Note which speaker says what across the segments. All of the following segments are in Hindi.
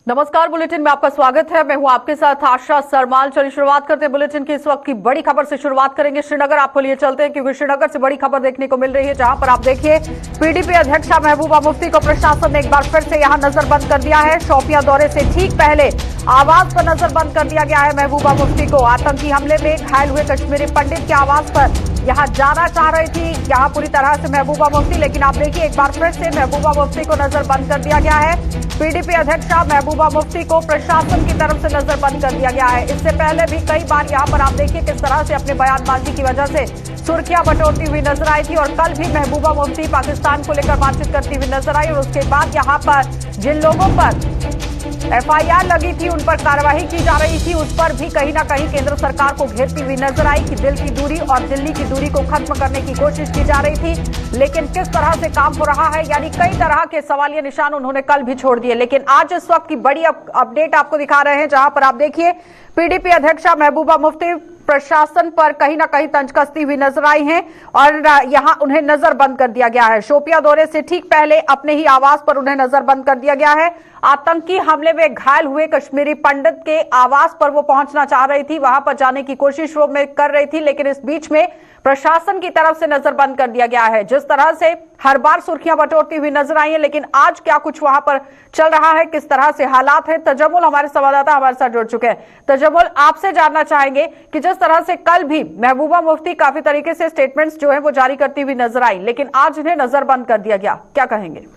Speaker 1: नमस्कार, बुलेटिन में आपका स्वागत है। मैं हूं आपके साथ आशा सरमाल। चलिए शुरुआत करते हैं बुलेटिन की इस वक्त की बड़ी खबर से। शुरुआत करेंगे श्रीनगर। आपको लिए चलते हैं क्योंकि श्रीनगर से बड़ी खबर देखने को मिल रही है, जहां पर आप देखिए पीडीपी अध्यक्षा महबूबा मुफ्ती को प्रशासन ने एक बार फिर से यहां नजरबंद कर दिया है। शोपियां दौरे से ठीक पहले आवास पर नजरबंद कर दिया गया है महबूबा मुफ्ती को। आतंकी हमले में घायल हुए कश्मीरी पंडित के आवास पर यहां जाना चाह रही थी यहां पूरी तरह से महबूबा मुफ्ती, लेकिन आप देखिए एक बार फिर से महबूबा मुफ्ती को नजरबंद कर दिया गया है। पीडीपी अध्यक्षा महबूबा मुफ्ती को प्रशासन की तरफ से नजरबंद कर दिया गया है। इससे पहले भी कई बार यहां पर आप देखिए किस तरह से अपने बयानबाजी की वजह से सुर्खियां बटोरती हुई नजर आई थी, और कल भी महबूबा मुफ्ती पाकिस्तान को लेकर बातचीत करती हुई नजर आई। और उसके बाद यहां पर जिन लोगों पर एफआईआर लगी थी, उन पर कार्रवाई की जा रही थी, उस पर भी कहीं ना कहीं केंद्र सरकार को घेरती हुई नजर आई कि दिल की दूरी और दिल्ली की दूरी को खत्म करने की कोशिश की जा रही थी। लेकिन किस तरह से काम हो रहा है, यानी कई तरह के सवालिया निशान उन्होंने कल भी छोड़ दिए। लेकिन आज इस वक्त की बड़ी अपडेट आपको दिखा रहे हैं, जहां पर आप देखिए पीडीपी अध्यक्षा महबूबा मुफ्ती प्रशासन पर कहीं ना कहीं तंज कसती हुई नजर आई हैं और यहां उन्हें नजरबंद कर दिया गया है। शोपियां दौरे से ठीक पहले अपने ही आवास पर उन्हें नजरबंद कर दिया गया है। आतंकी हमले में घायल हुए कश्मीरी पंडित के आवास पर वो पहुंचना चाह रही थी, वहां पर जाने की कोशिश वो कर रही थी, लेकिन इस बीच में प्रशासन की तरफ से नजरबंद कर दिया गया है। जिस तरह से हर बार सुर्खियां बटोरती हुई नजर आई है, लेकिन आज क्या कुछ वहां पर चल रहा है, किस तरह से हालात है, तजम्मुल हमारे संवाददाता हमारे साथ जुड़ चुके हैं। तजम्मुल, आपसे जानना चाहेंगे कि जिस तरह से कल भी महबूबा मुफ्ती काफी तरीके से स्टेटमेंट्स जो है वो जारी करती हुई नजर आई, लेकिन आज इन्हें नजरबंद कर दिया गया, क्या कहेंगे?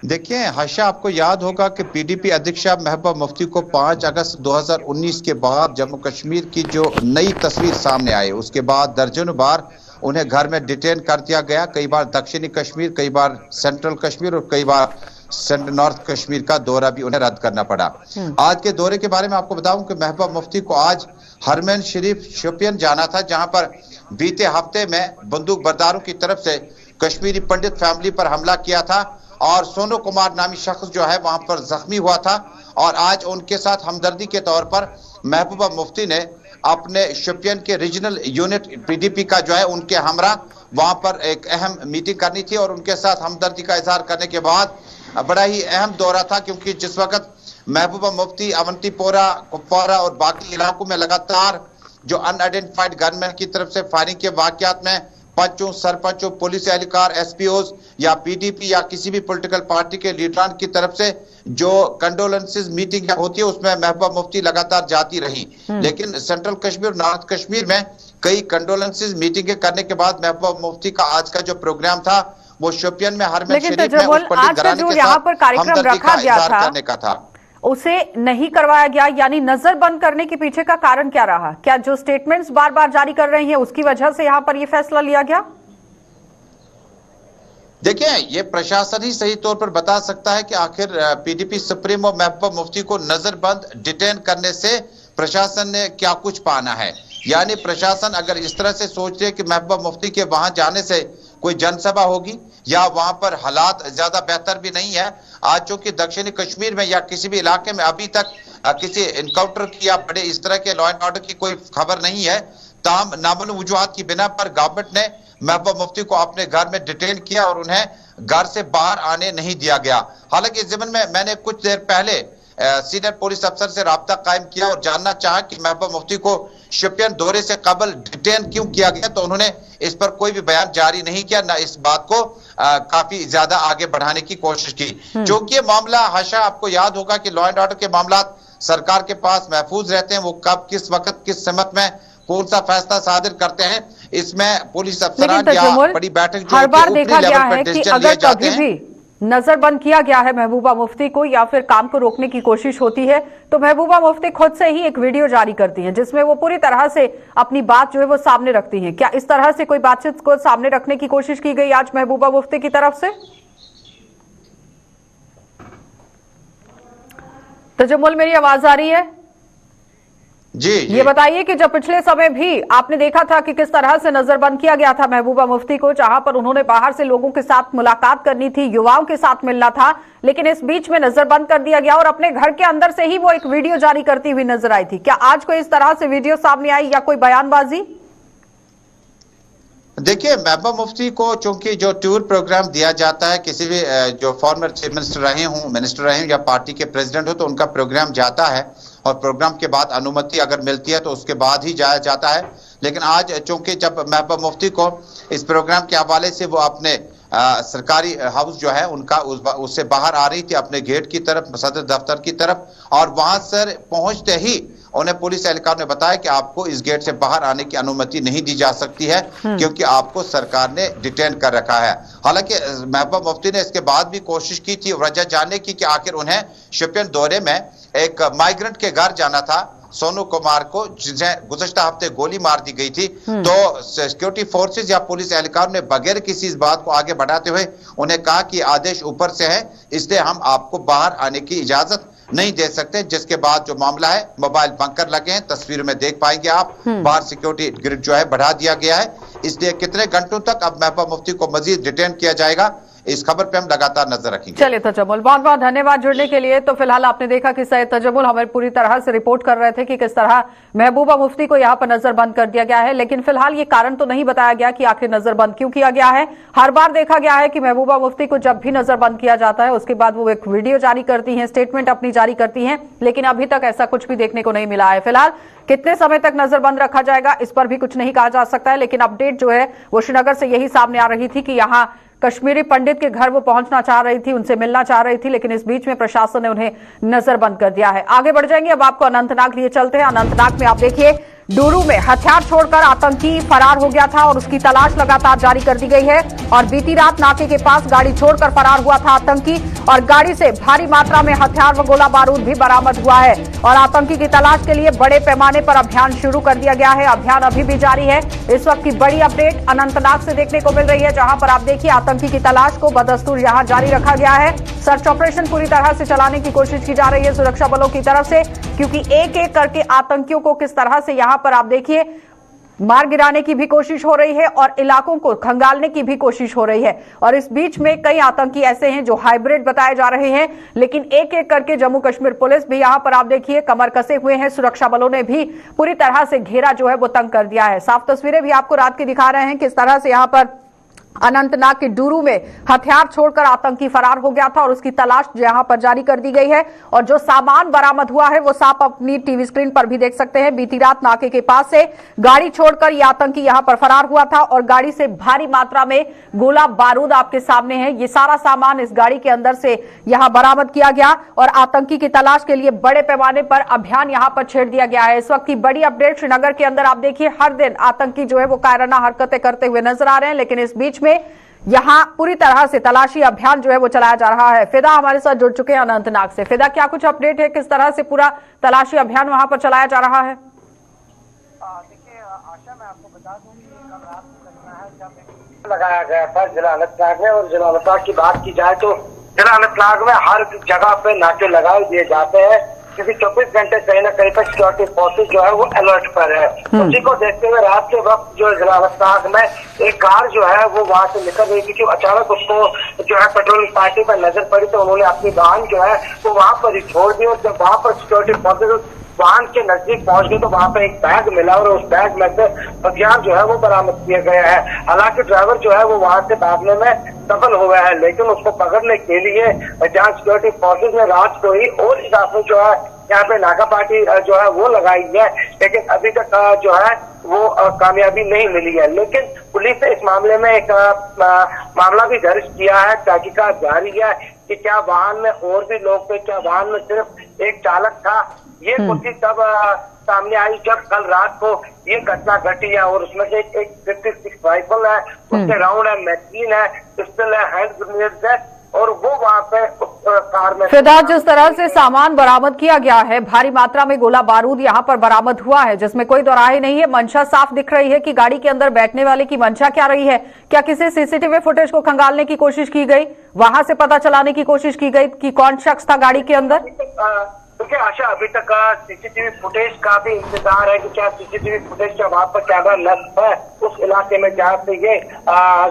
Speaker 2: देखिए हर्षा, आपको याद होगा कि पीडीपी अध्यक्षा महबूबा मुफ्ती को 5 अगस्त 2019 के बाद जम्मू कश्मीर की जो नई तस्वीर सामने आई, उसके बाद दर्जनों बार उन्हें घर में डिटेन कर दिया गया। कई बार दक्षिणी कश्मीर, कई बार सेंट्रल कश्मीर और कई बार सेंट्रल नॉर्थ कश्मीर का दौरा भी उन्हें रद्द करना पड़ा। आज के दौरे के बारे में आपको बताऊं कि महबूबा मुफ्ती को आज हरमैन शरीफ शोपियान जाना था, जहां पर बीते हफ्ते में बंदूक बरदारों की तरफ से कश्मीरी पंडित फैमिली पर हमला किया था और सोनू कुमार नामी शख्स जो है वहां पर जख्मी हुआ था। और आज उनके साथ हमदर्दी के तौर पर महबूबा मुफ्ती ने अपने शोपियान के रीजनल यूनिट पीडीपी का जो है उनके हमरा वहां पर एक अहम मीटिंग करनी थी और उनके साथ हमदर्दी का इजहार करने के बाद बड़ा ही अहम दौरा था, क्योंकि जिस वक्त महबूबा मुफ्ती अवंतीपोरा, कुपवारा और बाकी इलाकों में लगातार जो अनआइडेंटिफाइड गनमैन की तरफ से फायरिंग के वाकयात में पंचों, सरपंचों, पुलिस एहलकार, एसपीओज या पीडीपी या किसी भी पॉलिटिकल पार्टी के लीडरान की तरफ से जो कंडोलेंसेस मीटिंग होती है उसमें महबूबा मुफ्ती लगातार जाती रही। लेकिन सेंट्रल कश्मीर, नॉर्थ कश्मीर में कई कंडोलेंसेस मीटिंग करने के बाद महबूबा मुफ्ती का आज का जो प्रोग्राम था वो शोपियान में हरमैन शरीफ में उस पंडित घराने के साथ हमदर्दी का इजहार करने का था,
Speaker 1: उसे नहीं करवाया गया। यानी नजरबंद करने के पीछे का कारण क्या रहा? क्या जो स्टेटमेंट्स बार बार जारी कर रही हैं उसकी वजह से यहां पर यह फैसला लिया गया?
Speaker 2: देखिए, ये प्रशासन ही सही तौर पर बता सकता है कि आखिर पीडीपी सुप्रीमो महबूबा मुफ्ती को नजरबंद डिटेन करने से प्रशासन ने क्या कुछ पाना है। यानी प्रशासन अगर इस तरह से सोच रहे कि महबूबा मुफ्ती के वहां जाने से कोई जनसभा होगी या वहां पर हालात ज्यादा बेहतर भी नहीं है। आज चूंकि दक्षिणी कश्मीर में या किसी भी इलाके में अभी तक किसी इनकाउंटर की या बड़े इस तरह के लॉ एंड ऑर्डर की कोई खबर नहीं है, ताम नामालूम वजूहात की बिना पर गवर्नमेंट ने महबूबा मुफ्ती को अपने घर में डिटेन किया और उन्हें घर से बाहर आने नहीं दिया गया। हालांकि इस ज़मीन में मैंने कुछ देर पहले सीनियर पुलिस अफसर से राब्ता कायम किया और जानना चाहा कि महबूबा मुफ्ती को शोपियान दौरे से कबल डिटेन क्यों किया गया, तो उन्होंने इस पर कोई भी बयान जारी नहीं किया, न इस बात को काफी ज्यादा आगे बढ़ाने की कोशिश की। क्योंकि ये मामला हर्षा, आपको याद होगा कि लॉ एंड ऑर्डर के मामला सरकार के पास महफूज रहते हैं, वो कब किस वक्त किस समय में कौन सा फैसला सादिर करते हैं, इसमें पुलिस अफसरान या बड़ी बैठक जो
Speaker 1: हर बार देखा गया है कि अगर कभी भी नजरबंद किया गया है महबूबा मुफ्ती को या फिर काम को रोकने की कोशिश होती है, तो महबूबा मुफ्ती खुद से ही एक वीडियो जारी करती हैं जिसमें वो पूरी तरह से अपनी बात जो है वो सामने रखती हैं। क्या इस तरह से कोई बातचीत को सामने रखने की कोशिश की गई आज महबूबा मुफ्ती की तरफ से? तजम्मुल, मेरी आवाज आ रही है?
Speaker 2: जी।
Speaker 1: ये बताइए कि जब पिछले समय भी आपने देखा था कि किस तरह से नजरबंद किया गया था महबूबा मुफ्ती को, जहां पर उन्होंने बाहर से लोगों के साथ मुलाकात करनी थी, युवाओं के साथ मिलना था, लेकिन इस बीच में नजरबंद कर दिया गया और अपने घर के अंदर से ही वो एक वीडियो जारी करती हुई नजर आई थी। क्या आज कोई इस तरह से वीडियो सामने आई या कोई बयानबाजी?
Speaker 2: देखिए, महबूबा मुफ्ती को चूंकि जो टूर प्रोग्राम दिया जाता है, किसी भी जो फॉर्मर चीफ मिनिस्टर रहे हों या पार्टी के प्रेसिडेंट हो, तो उनका प्रोग्राम जाता है और प्रोग्राम के बाद अनुमति अगर मिलती है तो उसके बाद ही जाया जाता है। लेकिन आज चूंकि जब महबूबा मुफ्ती को इस प्रोग्राम के हवाले से वो अपने सरकारी हाउस जो है उनका उससे बाहर आ रही थी अपने गेट की तरफ, सदर दफ्तर की तरफ, और वहां से पहुंचते ही उन्हें पुलिस एहलकार ने बताया कि आपको इस गेट से बाहर आने की अनुमति नहीं दी जा सकती है क्योंकि आपको सरकार ने डिटेन कर रखा है। हालांकि महबूबा मुफ्ती ने इसके बाद भी कोशिश की थी वजह जानने की कि आखिर उन्हें शोपियान दौरे में एक माइग्रेंट के घर जाना था, सोनू कुमार को, जिन्हें गुज़श्ता हफ्ते गोली मार दी गई थी। तो सिक्योरिटी फोर्सेस या पुलिस एहलकार ने बगैर किसी इस बात को आगे बढ़ाते हुए उन्हें कहा कि आदेश ऊपर से है, इसलिए हम आपको बाहर आने की इजाजत नहीं दे सकते। जिसके बाद जो मामला है, मोबाइल बंकर लगे हैं, तस्वीर में देख पाएंगे आप, बाहर सिक्योरिटी ग्रिड जो है बढ़ा दिया गया है। इसलिए कितने घंटों तक अब महबूबा मुफ्ती को मजीद डिटेन किया जाएगा, इस खबर पे हम लगातार नजर रखेंगे।
Speaker 1: चलिए तजम्मुल, बहुत बहुत धन्यवाद जुड़ने के लिए। तो फिलहाल आपने देखा कि सैयद तजम्मुल हमें पूरी तरह से रिपोर्ट कर रहे थे कि किस तरह महबूबा मुफ्ती को यहाँ पर नजरबंद कर दिया गया है, लेकिन फिलहाल ये कारण तो नहीं बताया गया कि आखिर नजरबंद क्यों किया गया है। हर बार देखा गया है कि महबूबा मुफ्ती को जब भी नजरबंद किया जाता है उसके बाद वो एक वीडियो जारी करती है, स्टेटमेंट अपनी जारी करती है, लेकिन अभी तक ऐसा कुछ भी देखने को नहीं मिला है। फिलहाल कितने समय तक नजरबंद रखा जाएगा इस पर भी कुछ नहीं कहा जा सकता है, लेकिन अपडेट जो है वो श्रीनगर से यही सामने आ रही थी कि यहाँ कश्मीरी पंडित के घर वो पहुंचना चाह रही थी, उनसे मिलना चाह रही थी, लेकिन इस बीच में प्रशासन ने उन्हें नजरबंद कर दिया है। आगे बढ़ जाएंगे, अब आपको अनंतनाग लिए चलते हैं। अनंतनाग में आप देखिए, डूरू में हथियार छोड़कर आतंकी फरार हो गया था और उसकी तलाश लगातार जारी कर दी गई है। और बीती रात नाके के पास गाड़ी छोड़कर फरार हुआ था आतंकी और गाड़ी से भारी मात्रा में हथियार व गोला बारूद भी बरामद हुआ है और आतंकी की तलाश के लिए बड़े पैमाने पर अभियान शुरू कर दिया गया है। अभियान अभी भी जारी है। इस वक्त की बड़ी अपडेट अनंतनाग से देखने को मिल रही है, जहां पर आप देखिए आतंकी की तलाश को बदस्तूर यहां जारी रखा गया है। सर्च ऑपरेशन पूरी तरह से चलाने की कोशिश की जा रही है सुरक्षा बलों की तरफ से, क्योंकि एक एक करके आतंकियों को किस तरह से यहां पर आप देखिए मार गिराने की भी कोशिश हो रही है और इलाकों को खंगालने की भी कोशिश हो रही है। और इस बीच में कई आतंकी ऐसे हैं जो हाइब्रिड बताए जा रहे हैं, लेकिन एक एक करके जम्मू कश्मीर पुलिस भी यहां पर आप देखिए कमर कसे हुए हैं। सुरक्षा बलों ने भी पूरी तरह से घेरा जो है वो तंग कर दिया है। साफ तस्वीरें भी आपको रात की दिखा रहे हैं किस तरह से यहां पर अनंतनाग के डूरू में हथियार छोड़कर आतंकी फरार हो गया था और उसकी तलाश यहां पर जारी कर दी गई है। और जो सामान बरामद हुआ है वो साफ अपनी टीवी स्क्रीन पर भी देख सकते हैं। बीती रात नाके के पास से गाड़ी छोड़कर यह आतंकी यहां पर फरार हुआ था और गाड़ी से भारी मात्रा में गोला बारूद आपके सामने है। ये सारा सामान इस गाड़ी के अंदर से यहां बरामद किया गया और आतंकी की तलाश के लिए बड़े पैमाने पर अभियान यहां पर छेड़ दिया गया है। इस वक्त की बड़ी अपडेट श्रीनगर के अंदर आप देखिए, हर दिन आतंकी जो है वो कायराना हरकतें करते हुए नजर आ रहे हैं, लेकिन इस बीच में यहां पूरी तरह से तलाशी अभियान जो है वो चलाया जा रहा है। फिदा हमारे साथ जुड़ चुके हैं अनंतनाग से। फिदा, क्या कुछ अपडेट है, किस तरह से पूरा तलाशी अभियान वहां पर चलाया जा रहा है?
Speaker 3: देखिए आशा, मैं आपको बता दूं कि कल रात की घटना है जब लगाया गया था जिला अनंतनाग में। और जिला अनंतनाग की बात की जाए तो जिला अनंतनाग में हर जगह पे नाके लगाए दिए जाते हैं, क्योंकि 24 घंटे कहीं ना कहीं पर सिक्योरिटी फोर्सेज जो है वो अलर्ट पर है। उसी को देखते हुए रात के वक्त जो जिला अनंतनाग में एक कार जो है वो वहां से निकल रही थी, क्योंकि अचानक उसको जो है पेट्रोलिंग पार्टी पर नजर पड़ी तो उन्होंने अपनी वाहन जो है वो वहां पर ही छोड़ दी। और जब वहां पर सिक्योरिटी फोर्सेज वाहन के नजदीक पहुंच गए तो वहां पर एक बैग मिला और उस बैग में से हथियार जो है वो बरामद किए गए हैं। हालांकि ड्राइवर जो है वो वहां से भागने में सफल हुआ है, लेकिन उसको पकड़ने के लिए जहां सिक्योरिटी फोर्सेज ने रात को ही और इजाफे जो है यहाँ पे नाका पार्टी जो है वो लगाई है, लेकिन अभी तक जो है वो कामयाबी नहीं मिली है। लेकिन पुलिस ने इस मामले में एक मामला भी दर्ज किया है, तहकीकात जारी है कि क्या वाहन में और भी लोग थे, क्या वाहन में सिर्फ एक चालक था। ये कुछ तब सामने आई जब कल रात को ये घटना घटी है और उसमें से एक 56 राइफल है, उसके राउंड है, मैगजीन है, पिस्टल है, हैंड ग्रेनेड है और वो वहाँ पे उस कार में।
Speaker 1: फिदा, जिस तरह से सामान बरामद किया गया है, भारी मात्रा में गोला बारूद यहाँ पर बरामद हुआ है जिसमें कोई दोराहे नहीं है। मंशा साफ दिख रही है कि गाड़ी के अंदर बैठने वाले की मंशा क्या रही है। क्या किसी सीसीटीवी फुटेज को खंगालने की कोशिश की गई, वहां से पता चलाने की कोशिश की गई कि कौन शख्स था गाड़ी के अंदर?
Speaker 3: देखिए आशा, अभी तक सीसीटीवी फुटेज का भी इंतजार है कि क्या सीसीटीवी फुटेज का वहाँ पर कैमरा नष्ट है उस इलाके में जहाँ से ये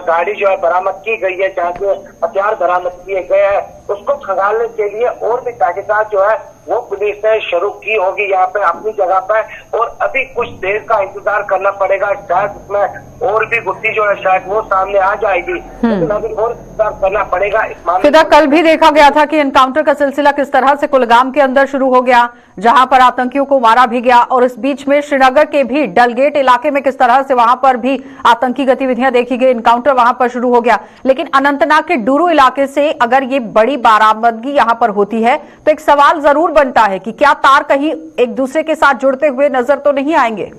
Speaker 3: गाड़ी जो है बरामद की गई है, जहाँ से हथियार बरामद किए गए हैं, उसको खंगालने के लिए और भी तहकीकात जो है वो पुलिस ने शुरू की होगी यहाँ पे अपनी जगह पे, और अभी कुछ देर का इंतजार करना पड़ेगा। शायद उसमें और भी गुत्थी जो है शायद वो सामने आ जाएगी, लेकिन अभी और इंतजार करना पड़ेगा इस मामले।
Speaker 1: फिदा, कल भी देखा गया था कि एनकाउंटर का सिलसिला किस तरह से कुलगाम के अंदर शुरू हो गया, जहां पर आतंकियों को मारा भी गया, और इस बीच में श्रीनगर के भी डलगेट इलाके में किस तरह से वहां पर भी आतंकी गतिविधियां देखी गई, एनकाउंटर वहां पर शुरू हो गया। लेकिन अनंतनाग के डूरू इलाके से अगर ये बड़ी बरामदगी यहां पर होती है तो एक सवाल जरूर बनता है कि क्या तार कहीं एक दूसरे के साथ जुड़ते हुए नजर तो नहीं आएंगे?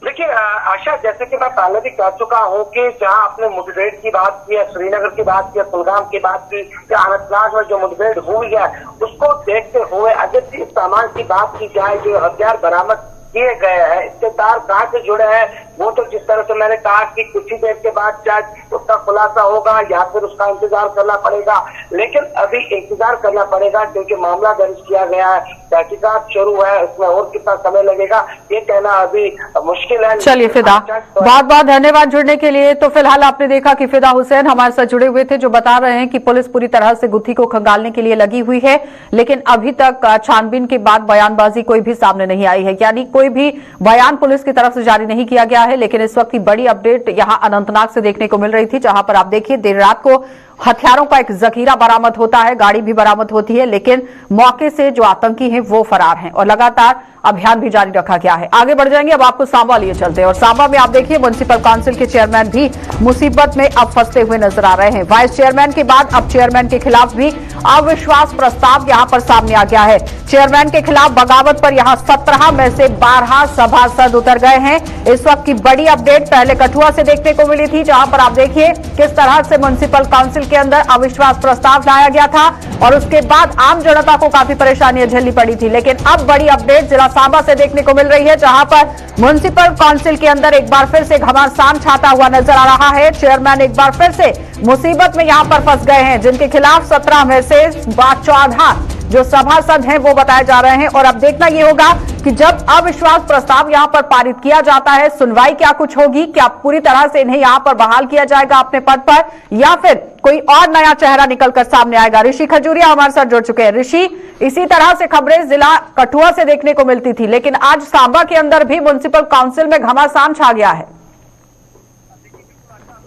Speaker 3: देखिए आशा, जैसे कि मैं पहले भी कह चुका हूं कि जहां आपने मुठभेड़ की बात की है, श्रीनगर की बात की है, कुलगाम की बात की, या अनंतनाग में जो मुठभेड़ हुई है उसको देखते हुए अगर इस सामान की बात की जाए जो हथियार बरामद किए गए हैं, इसके तार कहाँ से जुड़े हैं, वो तो जिस तरह से मैंने कहा कि कुछ ही देर के बाद शायद उसका खुलासा होगा या फिर उसका इंतजार करना पड़ेगा। लेकिन अभी इंतजार करना पड़ेगा क्योंकि मामला दर्ज किया गया है, तहकीकात शुरू है, उसमें और कितना समय लगेगा ये कहना अभी मुश्किल है।
Speaker 1: चलिए फिदा, बहुत बहुत धन्यवाद जुड़ने के लिए। तो फिलहाल आपने देखा कि फिदा हुसैन हमारे साथ जुड़े हुए थे, जो बता रहे हैं कि पुलिस पूरी तरह से गुत्थी को खंगालने के लिए लगी हुई है, लेकिन अभी तक छानबीन के बाद बयानबाजी कोई भी सामने नहीं आई है, यानी कोई भी बयान पुलिस की तरफ से जारी नहीं किया गया है। लेकिन इस वक्त की बड़ी अपडेट यहां अनंतनाग से देखने को मिल रही थी, जहां पर आप देखिए देर रात को हथियारों का एक जखीरा बरामद होता है, गाड़ी भी बरामद होती है, लेकिन मौके से जो आतंकी हैं वो फरार हैं और लगातार अभियान भी जारी रखा गया है। आगे बढ़ जाएंगे, अब आपको सांबा लिए चलते हैं और सांबा में आप देखिए म्युनिसिपल काउंसिल के चेयरमैन भी मुसीबत में अब फंसते हुए नजर आ रहे हैं। वाइस चेयरमैन के बाद अब चेयरमैन के खिलाफ भी अविश्वास प्रस्ताव यहां पर सामने आ गया है। चेयरमैन के खिलाफ बगावत पर यहां 17 में से 12 सभासद उतर गए हैं। इस वक्त की बड़ी अपडेट पहले कठुआ से देखने को मिली थी, जहां पर आप देखिए किस तरह से म्युनिसिपल काउंसिल के अंदर अविश्वास प्रस्ताव लाया गया था और उसके बाद आम जनता को काफी परेशानियां झेलनी पड़ी थी। लेकिन अब बड़ी अपडेट जिला सांबा से देखने को मिल रही है, जहां पर म्युनिसिपल काउंसिल के अंदर एक बार फिर से घमासान छाता हुआ नजर आ रहा है। चेयरमैन एक बार फिर से मुसीबत में यहां पर फंस गए हैं, जिनके खिलाफ 17 में से 14 जो सभासद हैं वो बताए जा रहे हैं। और अब देखना यह होगा कि जब अविश्वास प्रस्ताव यहां पर पारित किया जाता है, सुनवाई क्या कुछ होगी, क्या पूरी तरह से इन्हें यहां पर बहाल किया जाएगा अपने पद पर, या फिर कोई और नया चेहरा निकलकर सामने आएगा। ऋषि खजूरिया हमारे साथ जुड़ चुके हैं। ऋषि, इसी तरह से खबरें जिला कठुआ से देखने को मिलती थी, लेकिन आज सांबा के अंदर भी म्युनिसिपल काउंसिल में घमासान छा गया है।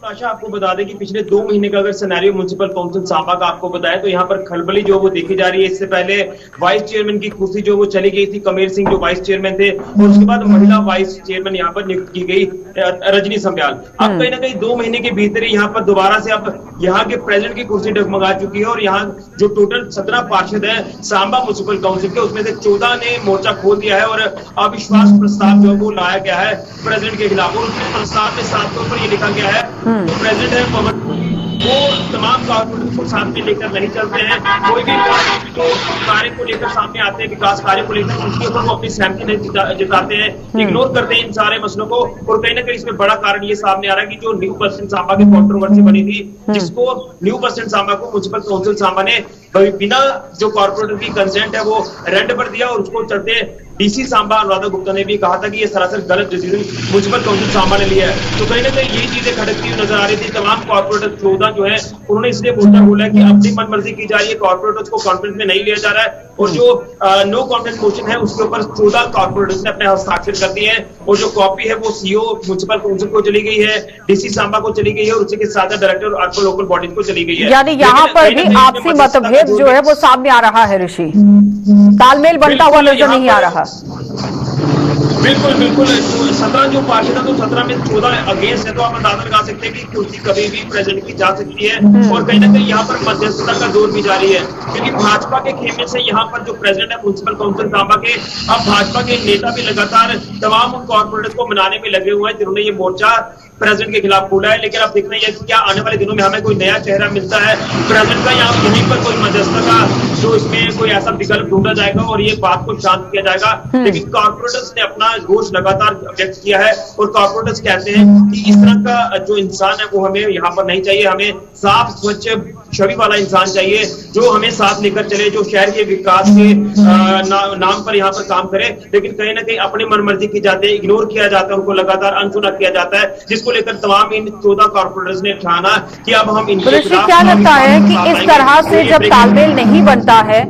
Speaker 4: आशा, आपको बता दें कि पिछले 2 महीने का अगर सिनेरियो म्युनिसिपल काउंसिल सांबा का आपको बताया तो यहाँ पर खलबली जो वो देखी जा रही है। इससे पहले वाइस चेयरमैन की कुर्सी जो वो चली गई थी, कमेर सिंह जो वाइस चेयरमैन थे, और उसके बाद महिला वाइस चेयरमैन यहाँ पर नियुक्त की गई रजनी सम्याल। अब कहीं ना कहीं 2 महीने के भीतर यहाँ पर दोबारा से अब यहाँ के प्रेसिडेंट की कुर्सी डगमगा चुकी है और यहाँ जो टोटल 17 पार्षद है सांबा म्युनिसिपल काउंसिल के, उसमें से 14 ने मोर्चा खोल दिया है और अविश्वास प्रस्ताव जो वो लाया गया है प्रेसिडेंट के खिलाफ। और उसके प्रस्ताव में 7 के ऊपर ये लिखा गया है तो प्रेसिडेंट है पवन, वो तमाम कॉर्पोरेट को साथ में लेकर नहीं चलते हैं। कोई भी जो कार्य को लेकर सामने आते हैं, विकास कार्य को लेकर, उसके ऊपर वो अपनी सहमति नहीं जताते हैं, इग्नोर करते हैं इन सारे मसलों को। और कहीं ना कहीं इसमें बड़ा कारण ये सामने आ रहा है कि जो न्यू बस स्टैंड सांबा की कंट्रोवर्सी बनी थी, जिसको न्यू बस स्टैंड सांबा को म्युनिसिपल काउंसिल सांबा ने बिना जो कॉर्पोरेटर की कंसेंट है वो रेंट पर दिया, और उसको चलते डीसी सांबा अनुराधा गुप्ता ने भी कहा था कि ये सरासर गलत डिसीजन म्युनिसिपल काउंसिल सांबा ने लिया है। तो कहीं ना कहीं यही चीजें खटकती हुई नजर आ रही थी। तमाम कॉर्पोरेटर 14 जो है उन्होंने इसलिए मोर्चा खोला है कि अपनी मनमर्जी की जा रही है, कॉर्पोरेटर्स को कॉन्फ्रेंस में नहीं लिया जा रहा है। और जो नो कॉन्फ्रेंस मोशन है उसके ऊपर 14 कॉर्पोरेटर्स ने अपने हस्ताक्षर कर दिए हैं, और जो कॉपी है वो सीओ म्युनिसिपल काउंसिल को चली गई है, डीसी सांबा को चली गई है, और उसी के साथ डायरेक्टर और अर्बन लोकल बॉडीज को चली गई है।
Speaker 1: यानी यहाँ पर भी आपसी मतभेद जो है वो सामने आ रहा है ऋषि, तालमेल बनता हुआ नजर नहीं आ रहा।
Speaker 4: बिल्कुल बिल्कुल, 17 जो पार्षद है तो 17 में 14 अगेंस्ट है, तो आप अंदाजा लगा सकते हैं कि कुर्सी कभी भी प्रेसिडेंट की जा सकती है। और कहीं ना कहीं यहाँ पर मध्यस्थता का दौर भी जारी है, क्योंकि भाजपा के खेमे से यहाँ पर जो प्रेसिडेंट है म्युनिसिपल काउंसिल सांबा के, अब भाजपा के नेता भी लगातार तमाम उन कॉर्पोरेटर्स को मनाने में लगे हुए हैं जिन्होंने ये मोर्चा प्रेसिडेंट के खिलाफ खोला है। लेकिन अब देखना है कि क्या आने वाले दिनों में हमें कोई नया चेहरा मिलता है प्रेसिडेंट का, यहाँ यहीं पर कोई मध्यस्थता का जो इसमें कोई ऐसा विकल्प ढूंढा जाएगा और ये बात को शांत किया जाएगा। लेकिन कॉर्पोरेटर्स ने अपना रोष लगातार व्यक्त किया है, और कॉर्पोरेटर्स कहते हैं कि इस तरह का जो इंसान है वो हमें यहाँ पर नहीं चाहिए, हमें साफ स्वच्छ छवि वाला इंसान चाहिए जो हमें साथ लेकर चले, जो शहर के विकास के नाम पर यहाँ पर काम करे। लेकिन कहीं ना कहीं अपनी मनमर्जी की जाती है, इग्नोर किया जाता है, उनको लगातार अनसुना किया जाता है, जिसको लेकर तमाम इन 14 कॉर्पोरेटर्स ने ठाना कि अब हम इनके
Speaker 1: खिलाफ। क्या लगता है कि इस तरह से जब तालमेल नहीं बनता है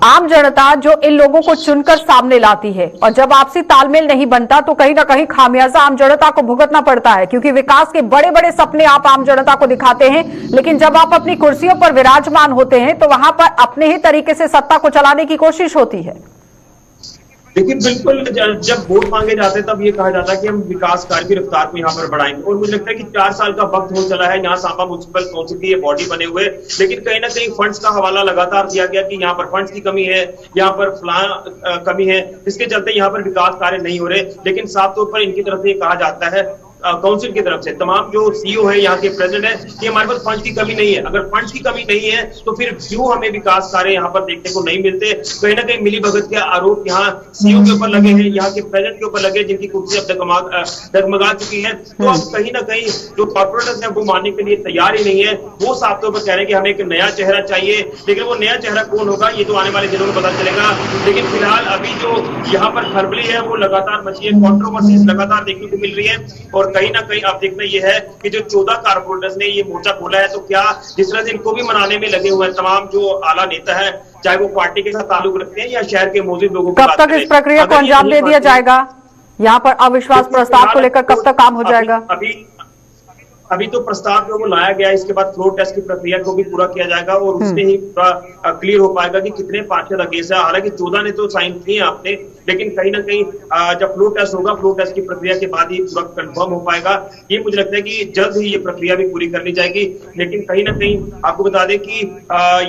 Speaker 1: आम जनता जो इन लोगों को चुनकर सामने लाती है और जब आपसी तालमेल नहीं बनता तो कहीं ना कहीं खामियाजा आम जनता को भुगतना पड़ता है, क्योंकि विकास के बड़े बड़े सपने आप आम जनता को दिखाते हैं, लेकिन जब आप अपनी कुर्सियों पर विराजमान होते हैं तो वहां पर अपने ही तरीके से सत्ता को चलाने की कोशिश होती है।
Speaker 4: देखिए बिल्कुल, जब वोट मांगे जाते हैं तब ये कहा जाता है कि हम विकास कार्य की रफ्तार को यहाँ पर बढ़ाएंगे, और मुझे लगता है कि 4 साल का वक्त हो चला है यहाँ सांबा म्युनिसिपल काउंसिल की ये बॉडी बने हुए, लेकिन कहीं ना कहीं फंड्स का हवाला लगातार दिया गया कि यहाँ पर फंड्स की कमी है, यहाँ पर फलां कमी है, इसके चलते यहाँ पर विकास कार्य नहीं हो रहे। लेकिन साफ तौर पर इनकी तरफ से ये कहा जाता है काउंसिल की तरफ से, तमाम जो सीईओ है यहाँ के प्रेसिडेंट है, कि हमारे पास फंड की कमी नहीं है। अगर फंड की कमी नहीं है तो फिर क्यों हमें विकास कार्य यहाँ पर देखने को नहीं मिलते? कहीं ना कहीं मिली भगत के आरोप यहाँ सीईओ के ऊपर लगे हैं, यहाँ के प्रेसिडेंट के ऊपर लगे, जिनकी कुर्सी अब डगमगा चुकी है। तो अब कहीं ना कहीं जो कॉर्पोरेटर्स है वो मानने के लिए तैयार ही नहीं है। वो साफ तौर पर कह रहे हैं कि हमें एक नया चेहरा चाहिए, लेकिन वो नया चेहरा कौन होगा ये तो आने वाले दिनों में पता चलेगा। लेकिन फिलहाल अभी जो यहाँ पर खलबली है वो लगातार मची है, कॉन्ट्रोवर्सीज लगातार देखने को मिल रही है, और कहीं ना कहीं आप देखना ये है कि जो 14 कारपोरेटर्स ने ये मोर्चा खोला है, तो क्या जिस तरह से इनको भी मनाने में लगे हुए हैं तमाम जो आला नेता है, चाहे वो पार्टी के साथ ताल्लुक रखते हैं या शहर के मौजूद लोगों की
Speaker 1: कब
Speaker 4: बात
Speaker 1: तक
Speaker 4: करें,
Speaker 1: इस प्रक्रिया को अंजाम दे दिया जाएगा? यहाँ पर अविश्वास प्रस्ताव को लेकर कब तक काम हो जाएगा?
Speaker 4: अभी तो प्रस्ताव जो वो लाया गया है, इसके बाद फ्लोर टेस्ट की प्रक्रिया को भी पूरा किया जाएगा और उससे ही पूरा क्लियर हो पाएगा कि कितने पार्षद अगेंस्ट है। हालांकि 14 ने तो साइन किए आपने, लेकिन कहीं ना कहीं जब फ्लोर टेस्ट होगा, फ्लोर टेस्ट की प्रक्रिया के बाद ही पूरा कंफर्म हो पाएगा। ये मुझे लगता है कि जल्द ही ये प्रक्रिया भी पूरी कर ली जाएगी। लेकिन कहीं ना कहीं आपको बता दें कि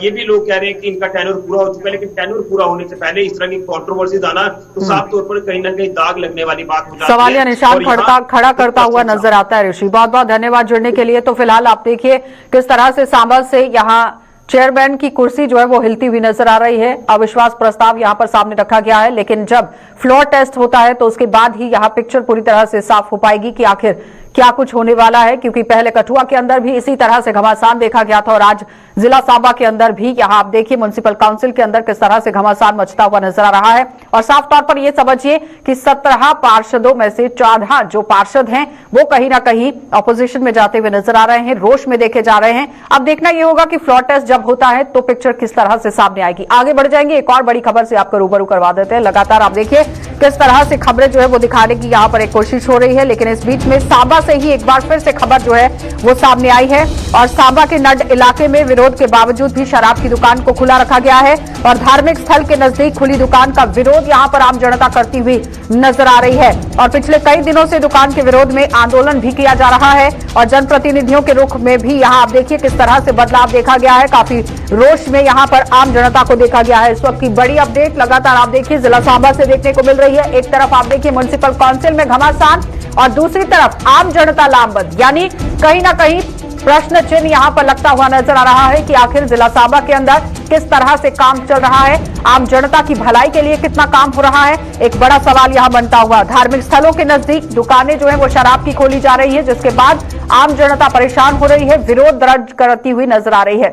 Speaker 4: ये भी लोग कह रहे हैं कि इनका टेन्योर पूरा हो चुका है, लेकिन टेन्योर पूरा होने से पहले इस तरह की कॉन्ट्रोवर्सीज आना तो साफ तौर पर कहीं ना कहीं दाग लगने वाली बात हो जाती है।
Speaker 1: सवालिया निशान खड़ा करता हुआ नजर आता है। ऋषि, बहुत बहुत धन्यवाद जुड़ने के लिए। तो फिलहाल आप देखिए किस तरह से सांबा से यहाँ चेयरमैन की कुर्सी जो है वो हिलती हुई नजर आ रही है। अविश्वास प्रस्ताव यहां पर सामने रखा गया है, लेकिन जब फ्लोर टेस्ट होता है तो उसके बाद ही यहां पिक्चर पूरी तरह से साफ हो पाएगी कि आखिर क्या कुछ होने वाला है, क्योंकि पहले कठुआ के अंदर भी इसी तरह से घमासान देखा गया था और आज जिला सांबा के अंदर भी यहां आप देखिए म्युनिसिपल काउंसिल के अंदर किस तरह से घमासान मचता हुआ नजर आ रहा है। और साफ तौर पर यह समझिए कि 17 पार्षदों में से 14 जो पार्षद हैं वो कहीं ना कहीं ऑपोजिशन में जाते हुए नजर आ रहे हैं, रोष में देखे जा रहे हैं। अब देखना यह होगा कि फ्लोर टेस्ट जब होता है तो पिक्चर किस तरह से सामने आएगी। आगे बढ़ जाएंगे, एक और बड़ी खबर से आपको रूबरू करवा देते हैं। लगातार आप देखिए किस तरह से खबरें जो है वो दिखाने की यहां पर एक कोशिश हो रही है, लेकिन इस बीच में सांबा से ही एक बार फिर से खबर जो है वो सामने आई है। और सांबा के नड इलाके में विरोध के बावजूद भी शराब की दुकान को खुला रखा गया है और धार्मिक स्थल के नजदीक खुली दुकान का विरोध यहां पर आम जनता करती हुई नजर आ रही है। और पिछले कई दिनों से दुकान के विरोध में आंदोलन भी किया जा रहा है और जनप्रतिनिधियों के रुख में भी यहां आप देखिए किस तरह से बदलाव देखा गया है। काफी रोष में यहां पर आम जनता को देखा गया है। इस वक्त की बड़ी अपडेट लगातार आप देखिए जिला सांबा से देखने को मिल रही है। एक तरफ आप देखिए म्युनिसिपल काउंसिल में घमासान और दूसरी तरफ आम जनता लामबंद, यानी कहीं ना कहीं प्रश्न चिन्ह यहां पर लगता हुआ नजर आ रहा है कि आखिर जिला सांबा के अंदर किस तरह से काम चल रहा है, आम जनता की भलाई के लिए कितना काम हो रहा है। एक बड़ा सवाल यहां बनता हुआ। धार्मिक स्थलों के नजदीक दुकानें जो है वो शराब की खोली जा रही है, जिसके बाद आम जनता परेशान हो रही है, विरोध दर्ज करती हुई नजर आ रही है।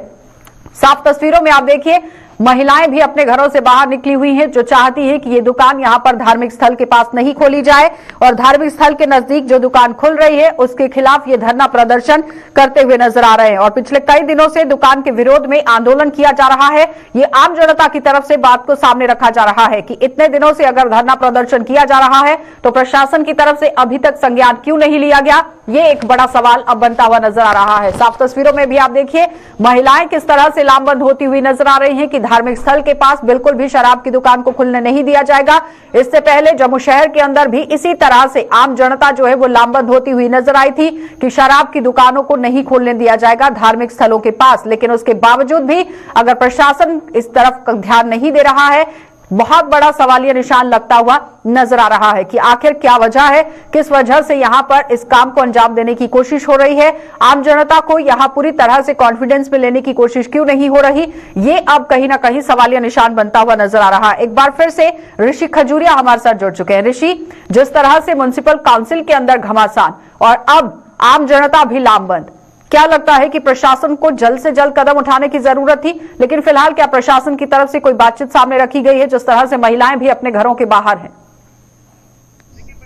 Speaker 1: साफ तस्वीरों में आप देखिए महिलाएं भी अपने घरों से बाहर निकली हुई हैं, जो चाहती है कि ये दुकान यहां पर धार्मिक स्थल के पास नहीं खोली जाए और धार्मिक स्थल के नजदीक जो दुकान खुल रही है उसके खिलाफ ये धरना प्रदर्शन करते हुए नजर आ रहे हैं। और पिछले कई दिनों से दुकान के विरोध में आंदोलन किया जा रहा है। ये आम जनता की तरफ से बात को सामने रखा जा रहा है कि इतने दिनों से अगर धरना प्रदर्शन किया जा रहा है तो प्रशासन की तरफ से अभी तक संज्ञान क्यों नहीं लिया गया, ये एक बड़ा सवाल अब बनता हुआ नजर आ रहा है। साफ तस्वीरों में भी आप देखिए महिलाएं किस तरह से लामबंद होती हुई नजर आ रही हैं कि धार्मिक स्थल के पास बिल्कुल भी शराब की दुकान को खुलने नहीं दिया जाएगा। इससे पहले जम्मू शहर के अंदर भी इसी तरह से आम जनता जो है वो लामबंद होती हुई नजर आई थी कि शराब की दुकानों को नहीं खोलने दिया जाएगा धार्मिक स्थलों के पास। लेकिन उसके बावजूद भी अगर प्रशासन इस तरफ ध्यान नहीं दे रहा है, बहुत बड़ा सवालिया निशान लगता हुआ नजर आ रहा है कि आखिर क्या वजह है, किस वजह से यहां पर इस काम को अंजाम देने की कोशिश हो रही है। आम जनता को यहां पूरी तरह से कॉन्फिडेंस में लेने की कोशिश क्यों नहीं हो रही, ये अब कहीं ना कहीं सवालिया निशान बनता हुआ नजर आ रहा है। एक बार फिर से ऋषि खजूरिया हमारे साथ जुड़ चुके हैं। ऋषि, जिस तरह से म्युनिसिपल काउंसिल के अंदर घमासान और अब आम जनता भी लामबंद, क्या लगता है कि प्रशासन को जल्द से जल्द कदम उठाने की जरूरत थी, लेकिन फिलहाल क्या प्रशासन की तरफ से कोई बातचीत सामने रखी गई है जिस तरह से महिलाएं भी अपने घरों के बाहर हैं?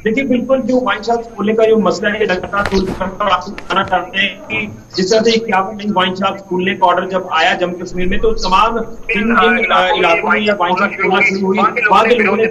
Speaker 4: देखिए बिल्कुल जो वाइन शॉप खोलने का जो मसला है लगातार आपको बताना चाहते हैं कि जिस तरह से क्या वाइन शॉप खोलने का ऑर्डर जब आया जम्मू कश्मीर में तो तमाम जिन इलाकों में या वाइन शॉप खोलना शुरू हुई वहां के लोगों ने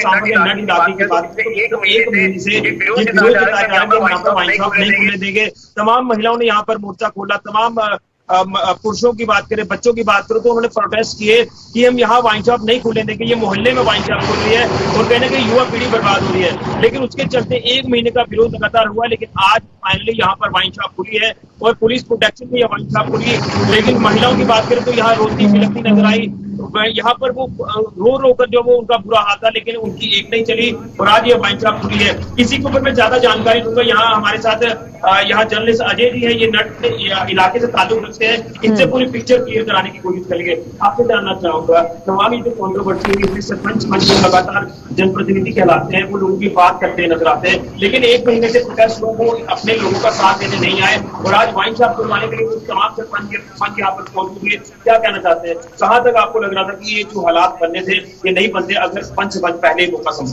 Speaker 4: सामने इलाके की बात तो एक महीने से ये विरोध जताया जा रहा है कि यहाँ पर वाइन शॉप नहीं खुलने देंगे। तमाम महिलाओं ने यहाँ पर मोर्चा खोला, तमाम पुरुषों की बात करें, बच्चों की बात करें तो उन्होंने प्रोटेस्ट किए कि हम यहाँ वाइन शॉप नहीं खुलने देंगे, ये मोहल्ले में वाइन शॉप खुल रही है और कहने की युवा पीढ़ी बर्बाद हो रही है। लेकिन उसके चलते एक महीने का विरोध लगातार हुआ, लेकिन आज फाइनली यहाँ पर वाइन शॉप खुली है और पुलिस प्रोटेक्शन में यह वाइन शॉप खुली। लेकिन महिलाओं की बात करें तो यहाँ रोती बिलखती नजर आई, यहाँ पर वो रो रो कर जो वो उनका बुरा हाल था, लेकिन उनकी एक नहीं चली और आज ये वाइन शॉप खुली है। इसी के ऊपर मैं ज्यादा जानकारी दूंगा। यहाँ हमारे साथ यहाँ जर्नलिस्ट अजय जी है, ये नट इलाके से ताल्लुक रखते हैं, इनसे पूरी पिक्चर क्लियर कराने की कोशिश करेंगे। आपसे जानना चाहूंगा तमाम ये जो कॉन्ट्रोवर्सी है, इसमें सरपंच मंच लगातार जनप्रतिनिधि कहलाते हैं, वो लोगों की बात करते नजर आते हैं, लेकिन एक महीने से प्रोटेस्ट लोग वो अपने लोगों का साथ देने नहीं आए और आज वाइन शॉप खुलवाने के लिए तमाम सरपंच यहाँ पर पहुंच चुके। क्या कहना चाहते हैं, कहाँ तक आपको लग रहा था कि ये जो हालात बनने थे ये नहीं बनते अगर पंच पहले ही मौका समझ?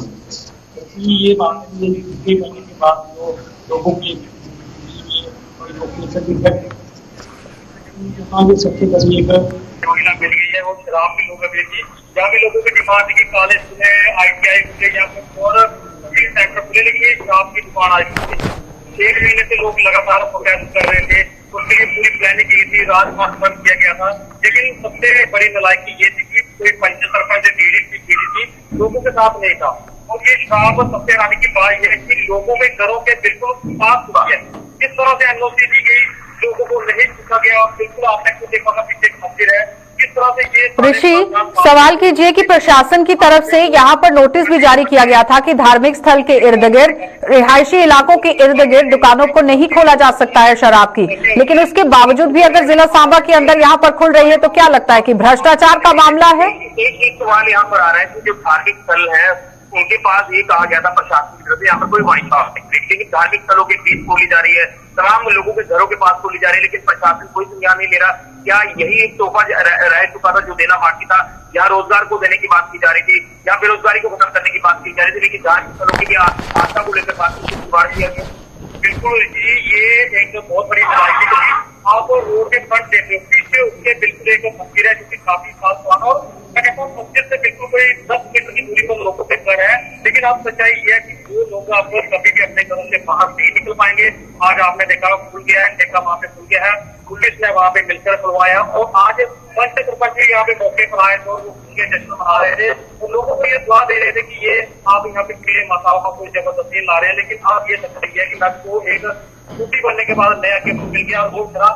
Speaker 4: ये बात बनने के बाद जो लोगों की सबसे पहले
Speaker 3: महिला मिल गई है वो शराब की लोग बेची, जहाँ भी लोगों की डिमांड की कॉलेज खुले, ITI खुले, यहाँ पर और सेक्टर खुले, लेकिन ये शराब की दुकान आई थी। 1 महीने से लोग लगातार प्रोटेस्ट कर रहे थे, उसके लिए पूरी प्लानिंग की थी, राजमार्ग बंद किया गया था। लेकिन सबसे बड़ी नालायकी ये थी कि कोई पंच सरपंच DDP थी लोगों के साथ नहीं था। और ये शराब सबसे रानी की बात यह है कि लोगों के घरों के बिल्कुल पास हुआ है। किस तरह से NOC दी गई, लोगों को नहीं पूछा गया, बिल्कुल आपने खुद देखा पीछे मंदिर है, किस तरह से ये
Speaker 1: ऋषि सवाल कीजिए कि प्रशासन की तरफ से यहाँ पर नोटिस भी जारी किया गया था कि धार्मिक स्थल के इर्द गिर्द, रिहायशी इलाकों के इर्द गिर्द दुकानों को नहीं खोला जा सकता है शराब की, लेकिन उसके बावजूद भी अगर जिला सांबा के अंदर यहाँ पर खुल रही है तो क्या लगता है कि भ्रष्टाचार का मामला है?
Speaker 3: एक सवाल यहाँ पर आ रहा है कि जो धार्मिक स्थल है उनके पास ये कहा गया था प्रशासन की तरफ से यहाँ पर कोई वाइन शॉप नहीं, लेकिन धार्मिक स्थलों के बीच खोली जा रही है, तमाम लोगों के घरों के पास खोली जा रही है, लेकिन प्रशासन कोई संज्ञान नहीं ले रहा। क्या यही एक तोहफा रह चुका था जो देना बाकी था? यहाँ रोजगार को देने की बात की जा रही थी, यहाँ बेरोजगारी को खत्म करने की बात की जा रही थी, लेकिन धार्मिक स्थलों की आस्था को लेकर बात किया गया। बिल्कुल ये एक बहुत बड़ी नाराजगी थी। आप रोड के फ्रंट देते हो, पीछे उसके बिल्कुल एक मंदिर है जो कि काफी खास हुआ, और मैं कहता हूँ मंदिर से बिल्कुल कोई 10 मीटर की दूरी पर लोगों के घर है, लेकिन आप सच्चाई ये है कि वो लोग आपको कभी भी अपने घरों से बाहर नहीं निकल पाएंगे। आज आपने देखा खुल गया है, देखा वहां पे खुल गया है, पुलिस ने वहां पे मिलकर खुलवाया और आज पंच सरपंच भी यहाँ पे मौके पर आए थे और वो उनके जश्न मना रहे थे और लोगों को ये दुआ दे रहे थे कि ये आप यहाँ पे क्रिय माताओं का कोई जबरदस्ती ला रहे हैं, लेकिन आप ये सच्चाई है कि आपको एक छुट्टी बनने के बाद नया केस मिल गया और वो शराब।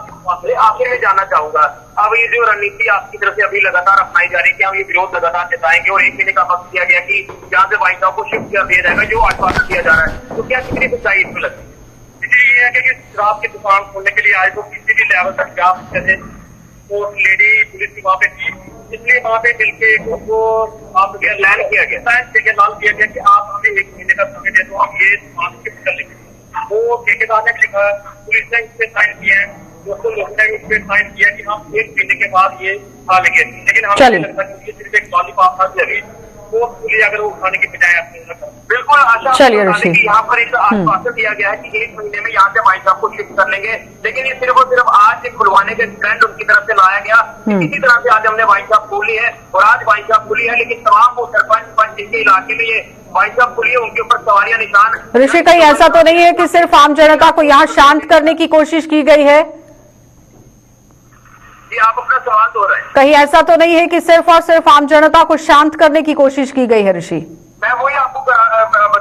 Speaker 3: आखिर में जानना चाहूंगा, अब ये जो रणनीति आपकी तरफ से अभी लगातार अपनाई जा रही है, हम ये विरोध लगातार जताएंगे और 1 महीने का वक्त दिया गया कि जहाँ से वाइन शॉप को शिफ्ट कर दिया जाएगा जो आश्वासन दिया जा रहा है, तो क्या कितनी सच्चाई इसमें लगती है? इसलिए ये है कि शराब की दुकान खोलने के लिए आज वो किसी भी लेवल तक जा सकते थे, तो लेडी पुलिस की वहां पे थी, इसलिए वहां पे मिलके उनको आप लैंड किया गया, साइंस ठेकेदार किया गया कि आप हमें 1 महीने का समय दे दो, हम ये दुकान शिफ्ट कर लेंगे। वो ठेकेदार ने लिखा, पुलिस ने इस पे साइन किया है, दोस्तों लोगों ने इस पे साइन किया कि हम 1 महीने के बाद ये खा लेंगे, लेकिन हमें लगता है कि सिर्फ एक लॉलीपॉप खा लगे तो पुलिस अगर वो खाने की बजाय अपने बिल्कुल आशा यहाँ पर एक आश्वासन दिया गया है कि 1 महीने में यहाँ से वाइन शॉप को शिफ्ट कर लेंगे, लेकिन ये सिर्फ और सिर्फ आज से खुलवाने के ट्रेंड उनकी तरफ से लाया गया। इसी तरह से आज हमने वाइन शॉप खोली है और आज वाइन शॉप खुली है, लेकिन तमाम वो सरपंच पंच जिनके इलाके में ये वाइन शॉप खुली है उनके ऊपर सवालिया निशान।
Speaker 1: ऋषि कहीं ऐसा तो नहीं है कि सिर्फ आम जनता को यहाँ शांत करने की कोशिश की गई है?
Speaker 3: जी आप अपना सवाल दोहराएं।
Speaker 1: कहीं ऐसा तो नहीं है कि सिर्फ और सिर्फ आम जनता को शांत करने की कोशिश की गई है? ऋषि
Speaker 3: मैं वही आपको बता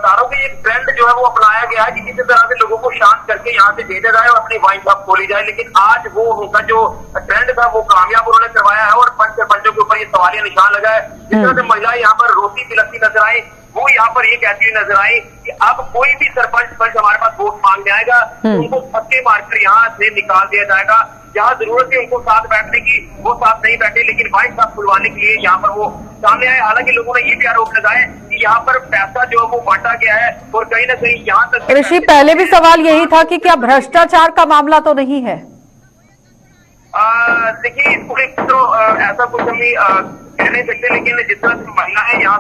Speaker 3: रहा हूँ कि ये ट्रेंड जो है वो अपनाया गया है कि किसी तरह से लोगों को शांत करके यहाँ से भेजा जाए और अपनी वाइन शॉप खोली जाए, लेकिन आज वो उनका जो ट्रेंड था वो कामयाब उन्होंने करवाया है और पंच सरपंचों के ऊपर ये सवालिया निशान लगा है। जिस तरह से महिलाएं यहाँ पर रोती बिलखती नजर आई, वो यहाँ पर ये कहती हुई नजर आई कि अब कोई भी सरपंच पंच हमारे पास वोट मांगने आएगा उनको धक्के मारकर यहाँ से निकाल दिया जाएगा। जहाँ जरूरत है उनको साथ बैठने की वो साथ नहीं बैठे, लेकिन वाइन शॉप खुलवाने के लिए यहाँ पर वो सामने आए। हालांकि लोगों ने ये भी आरोप लगाए कि यहाँ पर पैसा जो है वो बांटा गया है और कहीं ना कहीं यहाँ तक।
Speaker 1: ऋषि पहले भी सवाल यही था कि क्या भ्रष्टाचार का मामला तो नहीं है?
Speaker 3: देखिए तो ऐसा कुछ हमें कह नहीं सकते, लेकिन जिस तरह से महिलाएं यहाँ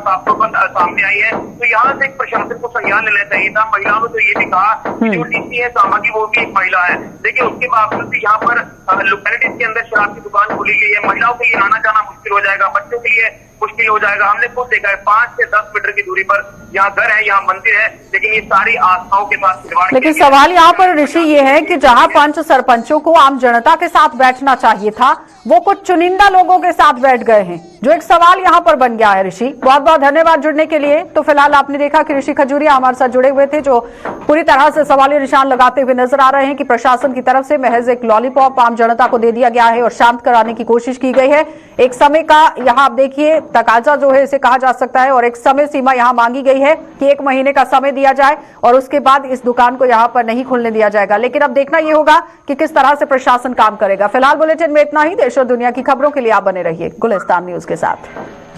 Speaker 3: सामने आई है तो यहाँ से एक प्रशासन को संज्ञान लेना चाहिए था। महिलाओं ने तो ये भी कहा कि जो डीसी है सामा की वो भी एक महिला है, लेकिन उसके बावजूद भी यहाँ पर लोकेलिटीज के अंदर शराब की दुकान खुली गई है। महिलाओं के लिए आना जाना मुश्किल हो जाएगा, बच्चों के लिए मुश्किल हो जाएगा। हमने खुद देखा है 5 से 10 मीटर की दूरी पर यहाँ घर है, यहाँ मंदिर है, लेकिन ये सारी आस्थाओं के साथ खिलवाड़।
Speaker 1: लेकिन सवाल यहाँ पर ऋषि ये है कि जहां पंच सरपंचों को आम जनता के साथ बैठना चाहिए था, वो कुछ चुनिंदा लोगों के साथ बैठ गए हैं, जो एक सवाल यहाँ पर बन गया है। ऋषि, बहुत बहुत धन्यवाद जुड़ने के लिए। तो फिलहाल आपने देखा कि ऋषि खजूरिया हमारे साथ जुड़े हुए थे, जो पूरी तरह से सवालिया निशान लगाते हुए नजर आ रहे हैं कि प्रशासन की तरफ से महज एक लॉलीपॉप आम जनता को दे दिया गया है और शांत कराने की कोशिश की गई है। एक समय का यहाँ आप देखिए तकाजा जो है इसे कहा जा सकता है, और एक समय सीमा यहाँ मांगी गई है कि 1 महीने का समय दिया जाए और उसके बाद इस दुकान को यहाँ पर नहीं खुलने दिया जाएगा। लेकिन अब देखना यह होगा कि किस तरह से प्रशासन काम करेगा। फिलहाल बुलेटिन में इतना ही। देश और दुनिया की खबरों के लिए आप बने रहिए गुलिस्तान न्यूज के साथ।